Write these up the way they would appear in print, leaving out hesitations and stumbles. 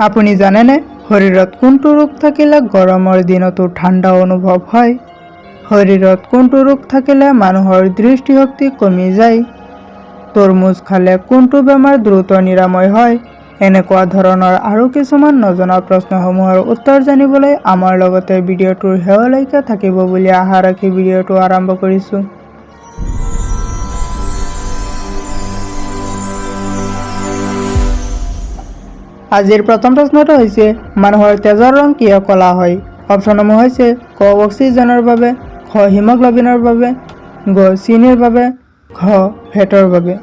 আপুনি জানেনে শৰীৰত কোনটো ৰোগ থাকিলে গৰমৰ দিনতো ঠাণ্ডা অনুভৱ হয়? শৰীৰত কোনটো ৰোগ থাকিলে মানুহৰ দৃষ্টিশক্তি কমি যায়? তৰমুজ খালে কোনটো বেমাৰ দ্ৰুত নিৰাময় হয়? এনেকুৱা ধৰণৰ আৰু কিছুমান নজনা প্ৰশ্নসমূহৰ উত্তৰ জানিবলৈ আমাৰ লগতে ভিডিঅ'টোৰ শেষলৈকে থাকিব বুলি আশা ৰাখি ভিডিঅ'টো আৰম্ভ কৰিছোঁ। আজিৰ প্ৰথম প্ৰশ্নটো হৈছে মানুহৰ তেজৰ ৰং কিয় ক'লা হয়? অপশ্যনসমূহ হৈছে ক অক্সিজেনৰ বাবে, খ হিমোগ্লোবিনৰ বাবে, গ চিনিৰ বাবে, ঘ ফেটৰ বাবে।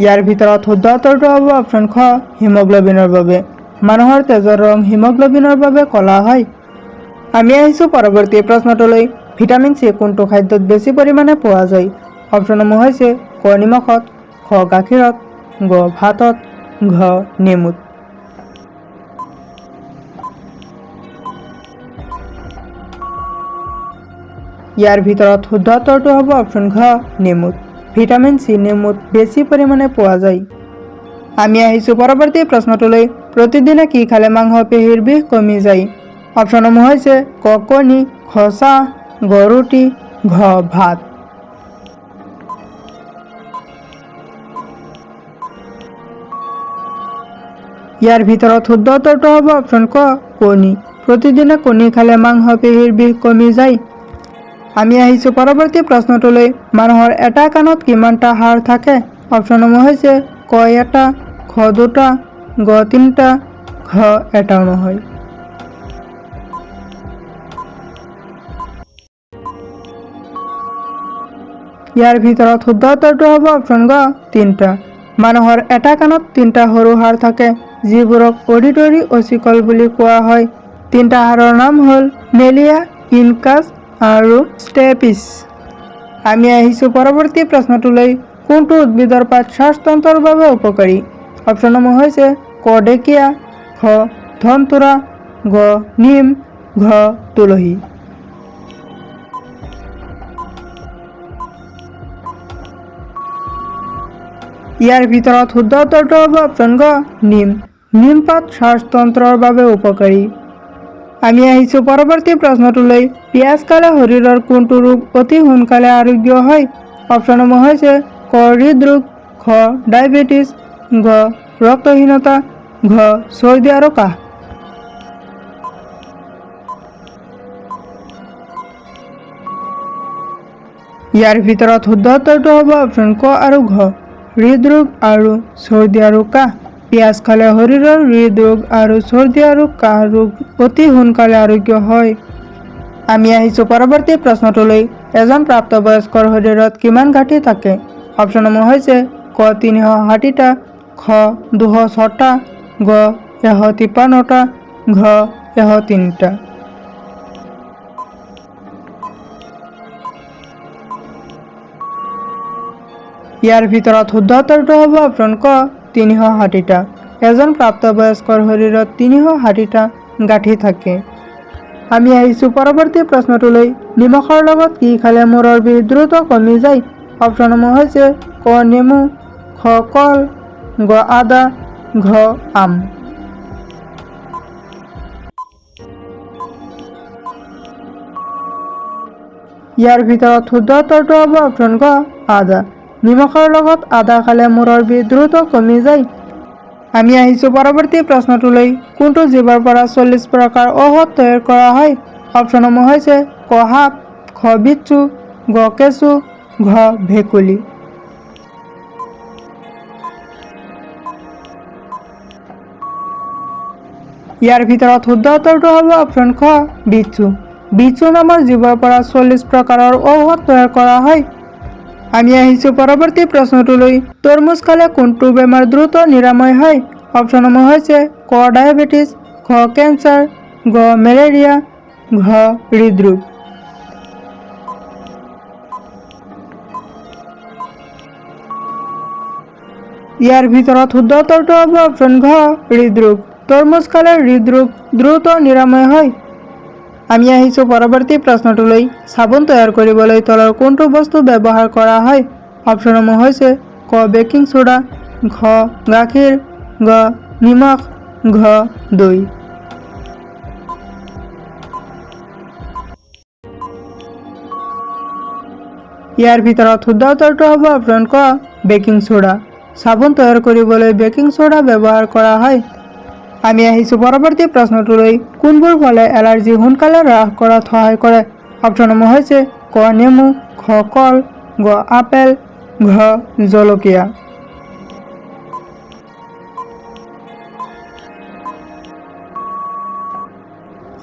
ইয়াৰ ভিতৰত শুদ্ধ উত্তৰটো হ'ব অপশ্যন খ হিমোগ্লোবিনৰ বাবে। মানুহৰ তেজৰ ৰং হিমোগ্লোবিনৰ বাবে ক'লা হয়। আমি আহিছোঁ পৰৱৰ্তী প্ৰশ্নটোলৈ। ভিটামিন চি কোনটো খাদ্যত বেছি পৰিমাণে পোৱা যায়? অপশ্যনসমূহ হৈছে ক নিমখত, খ গাখীৰত, গ ভাতত, ঘ নেমুত। ইয়াৰ ভিতৰত শুদ্ধ উত্তৰটো হ'ব অপশ্যন ঘ নেমুত। ভিটামিন চি নেমুত বেছি পৰিমাণে পোৱা যায়। আমি আহিছোঁ পৰৱৰ্তী প্ৰশ্নটোলৈ। প্ৰতিদিনে কি খালে মাংসপেশীৰ বিষ কমি যায়? অপশ্যনসমূহ হৈছে ক কণী, খ চাহ, গ ৰুটি, ঘ ভাত। ইয়াৰ ভিতৰত শুদ্ধ উত্তৰটো হ'ব অপশ্যন ক কণী। প্ৰতিদিনে কণী খালে মাংসপেশীৰ বিষ কমি যায়। আমি আহিছোঁ পৰৱৰ্তী প্ৰশ্নটোলৈ। মানুহৰ এটা কাণত কিমানটা হাড় থাকে? অপশ্যনসমূহ হৈছে ক এটা, খ দুটা, গ তিনিটা, ঘ এটাও নহয়। ইয়াৰ ভিতৰত শুদ্ধ উত্তৰটো হ'ব অপশ্যন গ তিনিটা। মানুহৰ এটা কাণত তিনিটা সৰু হাড় থাকে, যিবোৰক অডিটৰী অচিকল বুলি কোৱা হয়। তিনিটা হাড়ৰ নাম হ'ল মেলিয়া, ইনকাছ আৰু ষ্টেপিছ। আমি আহিছোঁ পৰৱৰ্তী প্ৰশ্নটোলৈ। কোনটো উদ্ভিদৰ পাত শ্বাসতন্ত্ৰৰ বাবে উপকাৰী? অপশ্যনসমূহ হৈছে ক ঢেকীয়া, খ ধনতুৰা, গ নিম, ঘ তুলসী। ইয়াৰ ভিতৰত শুদ্ধ উত্তৰটো হ'ব অপশ্যন গ নিম। নিম পাত শ্বাসতন্ত্ৰৰ বাবে উপকাৰী। আমি আহিছোঁ পৰৱৰ্তী প্ৰশ্নটোলৈ। পিঁয়াজ খালে শৰীৰৰ কোনটো ৰোগ অতি সোনকালে আৰোগ্য হয়? অপশ্যনসমূহ হৈছে ক হৃদৰোগ, খ ডায়েবেটিছ, গ ৰক্তহীনতা, ঘ চৰ্দি আৰু কাহ। ইয়াৰ ভিতৰত শুদ্ধ উত্তৰটো হ'ব অপশ্যন ক আৰু ঘ হৃদৰোগ আৰু চৰ্দি আৰু কাহ। পিঁয়াজ খালে শৰীৰৰ হৃদৰোগ আৰু চৰ্দি আৰু কাহ ৰোগ অতি সোনকালে আৰোগ্য হয়। আমি আহিছোঁ পৰৱৰ্তী প্ৰশ্নটোলৈ। এজন প্ৰাপ্তবয়স্কৰ শৰীৰত কিমান গাঁঠি থাকে? অপশ্যনসমূহ হৈছে ক 360টা, খ 206টা, গ 153টা, ঘ 103টা। ইয়াৰ ভিতৰত শুদ্ধ উত্তৰটো হ'ব অপশ্যন ক 360টা। এজন প্ৰাপ্তবয়স্কৰ শৰীৰত 360টা গাঁঠি থাকে। আমি আহিছোঁ পৰৱৰ্তী প্ৰশ্নটোলৈ। নিমখৰ লগত কি খালে মূৰৰ বিষ দ্ৰুত কমি যায়? অপশ্যনসমূহ হৈছে ক নেমু, খ কল, গ আদা, ঘ আম। ইয়াৰ ভিতৰত শুদ্ধ উত্তৰটো হ'ব অপশ্যন গ আদা। নিমখৰ লগত আদা খালে মূৰৰ বিষ দ্ৰুত কমি যায়। আমি আহিছোঁ পৰৱৰ্তী প্ৰশ্নটোলৈ। কোনটো জীৱৰ পৰা 40 প্ৰকাৰ ঔষধ তৈয়াৰ কৰা হয়? অপশ্যনসমূহ হৈছে ক সাপ, খ বিচ্ছু, গ কেঁচু, ঘ ভেকুলী। ইয়াৰ ভিতৰত শুদ্ধ উত্তৰটো হ'ব অপশ্যন খ বিচ্ছু। বিচ্ছু নামৰ জীৱৰ পৰা 40 প্ৰকাৰৰ ঔষধ তৈয়াৰ কৰা হয়। আমি আহিছোঁ পৰৱৰ্তী প্ৰশ্নটোলৈ। তৰমুজ খালে কোনটো বেমাৰ দ্ৰুত নিৰাময় হয়? অপশ্যনসমূহ হৈছে ক ডায়েবেটিছ, খ কেঞ্চাৰ, গ মেলেৰিয়া, ঘ হৃদৰোগ। ইয়াৰ ভিতৰত শুদ্ধ উত্তৰটো হ'ব অপশ্যন ঘ হৃদৰোগ। তৰমুজ খালে হৃদৰোগ দ্ৰুত নিৰাময় হয়। আমি আহিছোঁ পৰৱৰ্তী প্ৰশ্নটোলৈ। চাবোন তৈয়াৰ কৰিবলৈ তলৰ কোনটো বস্তু ব্যৱহাৰ কৰা হয়? অপশ্যনসমূহ হৈছে ক বেকিং সোডা, ঘ গাখীৰ, গ নিমখ, ঘ দৈ। ইয়াৰ ভিতৰত শুদ্ধ উত্তৰটো হ'ব অপশ্যন ক বেকিং সোডা। চাবোন তৈয়াৰ কৰিবলৈ বেকিং সোডা ব্যৱহাৰ কৰা হয়। আমি আহিছোঁ পৰৱৰ্তী প্ৰশ্নটোলৈ। কোনবোৰ ফলে এলাৰ্জি সোনকালে হ্ৰাস কৰাত সহায় কৰে? অপশ্যনসমূহ হৈছে ক নেমু, খ কল, গ আপেল, ঘ জলকীয়া।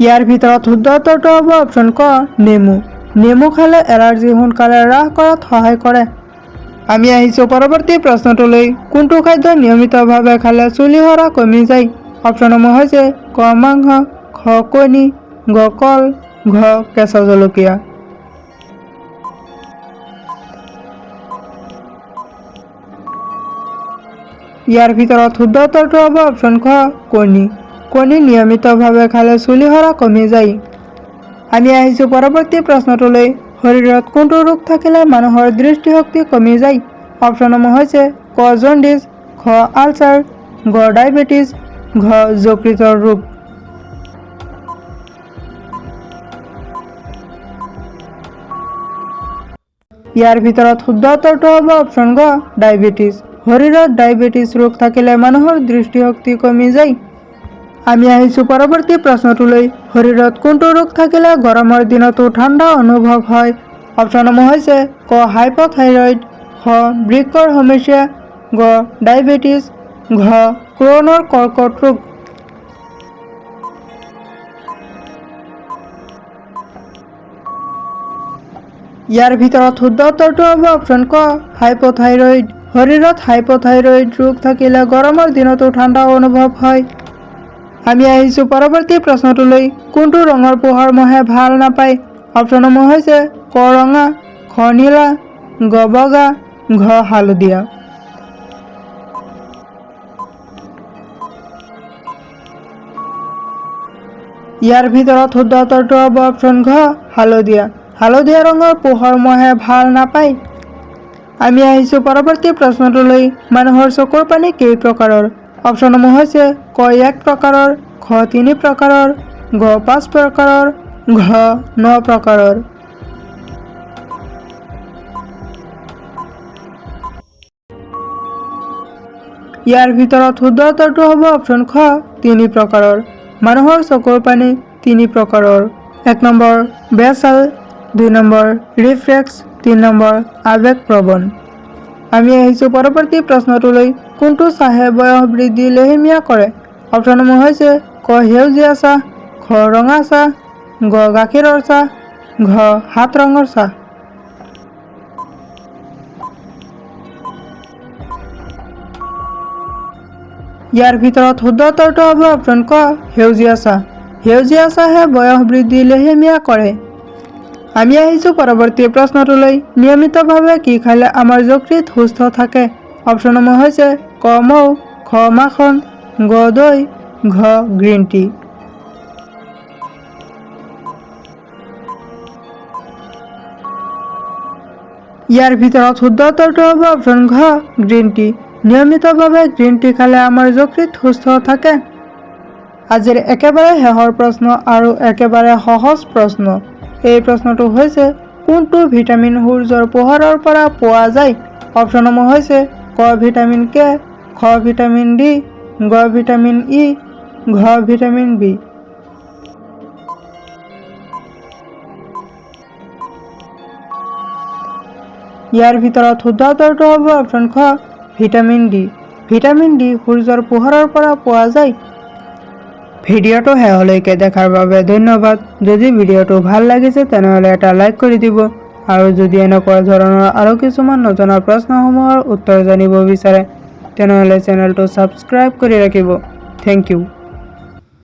ইয়াৰ ভিতৰত শুদ্ধ উত্তৰটো হ'ব অপশ্যন ক নেমু। নেমু খালে এলাৰ্জি সোনকালে হ্ৰাস কৰাত সহায় কৰে। আমি আহিছোঁ পৰৱৰ্তী প্ৰশ্নটোলৈ। কোনটো খাদ্য নিয়মিতভাৱে খালে চুলি সৰা কমি যায়? অপশ্যনসমূহ হৈছে ক মাংস, খ কণী, গ কল, ঘ কেঁচা জলকীয়া। ইয়াৰ ভিতৰত শুদ্ধ উত্তৰটো হ'ব অপশ্যন খ কণী। কণী নিয়মিতভাৱে খালে চুলি সৰা কমি যায়। আমি আহিছোঁ পৰৱৰ্তী প্ৰশ্নটোলৈ। শৰীৰত কোনটো ৰোগ থাকিলে মানুহৰ দৃষ্টিশক্তি কমি যায়? অপশ্যনসমূহ হৈছে ক জণ্ডিছ, খ আলচাৰ, গ ডায়েবেটিছ, ঘ যকৃতৰ ৰোগ। ইয়াৰ ভিতৰত শুদ্ধ উত্তৰটো হ'ব অপশ্যন গ ডায়েবেটিছ। শৰীৰত ডায়েবেটিছ ৰোগ থাকিলে মানুহৰ দৃষ্টিশক্তি কমি যায়। আমি আহিছোঁ পৰৱৰ্তী প্ৰশ্নটোলৈ। শৰীৰত কোনটো ৰোগ থাকিলে গৰমৰ দিনতো ঠাণ্ডা অনুভৱ হয়? অপশ্যনসমূহ হৈছে ক হাইপথথাইৰয়ড, খ বৃক্কৰ সমস্যা, গ ডায়েবেটিছ, ঘ ক্ৰনৰ কৰ্কট ৰোগ। ইয়াৰ ভিতৰত শুদ্ধ উত্তৰটো হ'ব অপশ্যন ক হাইপথথাইৰয়ড। শৰীৰত হাইপথথাইৰয়ড ৰোগ থাকিলে গৰমৰ দিনতো ঠাণ্ডা অনুভৱ হয়। আমি আহিছোঁ পৰৱৰ্তী প্ৰশ্নটোলৈ। কোনটো ৰঙৰ পোহৰ মহে ভাল নাপায়? অপশ্যনসমূহ হৈছে ক ৰঙা, খ নীলা, গ বগা, ঘ হালধীয়া। ইয়াৰ ভিতৰত শুদ্ধ উত্তৰটো হ'ব অপশ্যন ঘ হালধীয়া। হালধীয়া ৰঙৰ পোহৰ মহে ভাল নাপায়। আমি আহিছোঁ পৰৱৰ্তী প্ৰশ্নটোলৈ। মানুহৰ চকুৰ পানী কেই প্ৰকাৰৰ? অপশ্যনসমূহ হৈছে ক 1 প্ৰকাৰৰ, খ 3 প্ৰকাৰৰ, গ 5 প্ৰকাৰৰ, ঘ 9 প্ৰকাৰৰ। ইয়াৰ ভিতৰত শুদ্ধ উত্তৰটো হ'ব অপশ্যন খ 3 প্ৰকাৰৰ। মানুহৰ চকুৰ পানী 3 প্ৰকাৰৰ। 1 নম্বৰ বেছাল, 2 নম্বৰ ৰিফ্লেক্স, 3 নম্বৰ আৱেগপ্ৰৱণ। আমি আহিছোঁ পৰৱৰ্তী প্ৰশ্নটোলৈ। কোনটো চাহে বয়স বৃদ্ধি লেহেমীয়া কৰে? অপশ্যনসমূহ হৈছে ক সেউজীয়া চাহ, খ ৰঙা চাহ, গ গাখীৰৰ চাহ, ঘ সাত ৰঙৰ চাহ। ইয়াৰ ভিতৰত শুদ্ধ উত্তৰটো হ'ব অপশ্যন ক সেউজীয়া চাহ। সেউজীয়া চাহে বয়স বৃদ্ধি লেহেমীয়া কৰে। আমি আহিছোঁ পৰৱৰ্তী প্ৰশ্নটোলৈ। নিয়মিতভাৱে কি খালে আমাৰ যকৃত সুস্থ থাকে? অপশ্যনসমূহ হৈছে ক মৌ, খ মাখন, গ দৈ, ঘ গ্ৰীণ টি। ইয়াৰ ভিতৰত শুদ্ধ উত্তৰটো হ'ব অপশ্যন ঘ গ্ৰীণ টি। নিয়মিতভাৱে গ্ৰীণ টি খালে আমাৰ যকৃত সুস্থ থাকে। আজিৰ একেবাৰে শেষৰ প্ৰশ্ন আৰু একেবাৰে সহজ প্ৰশ্ন। এই প্ৰশ্নটো হৈছে কোনটো ভিটামিন সূৰ্যৰ পোহৰৰ পৰা পোৱা যায়? অপশ্যনসমূহ হৈছে ক ভিটামিন কে, খ ভিটামিন ডি, গ ভিটামিন ই, ঘ ভিটামিন বি। ইয়াৰ ভিতৰত শুদ্ধ উত্তৰটো হ'ব অপশ্যন খ ভিটামিন ডি। ভিটামিন ডি সূৰ্যৰ পোহৰৰ পৰা পোৱা যায়। ভিডিঅ'টো শেষলৈকে দেখাৰ বাবে ধন্যবাদ। যদি ভিডিঅ'টো ভাল লাগিছে তেনেহ'লে এটা লাইক কৰি দিব আৰু যদি এনেকুৱা ধৰণৰ আৰু কিছুমান নজনা প্ৰশ্নসমূহৰ উত্তৰ জানিব বিচাৰে তেনেহ'লে চেনেলটো ছাবস্ক্ৰাইব কৰি ৰাখিব। Thank U.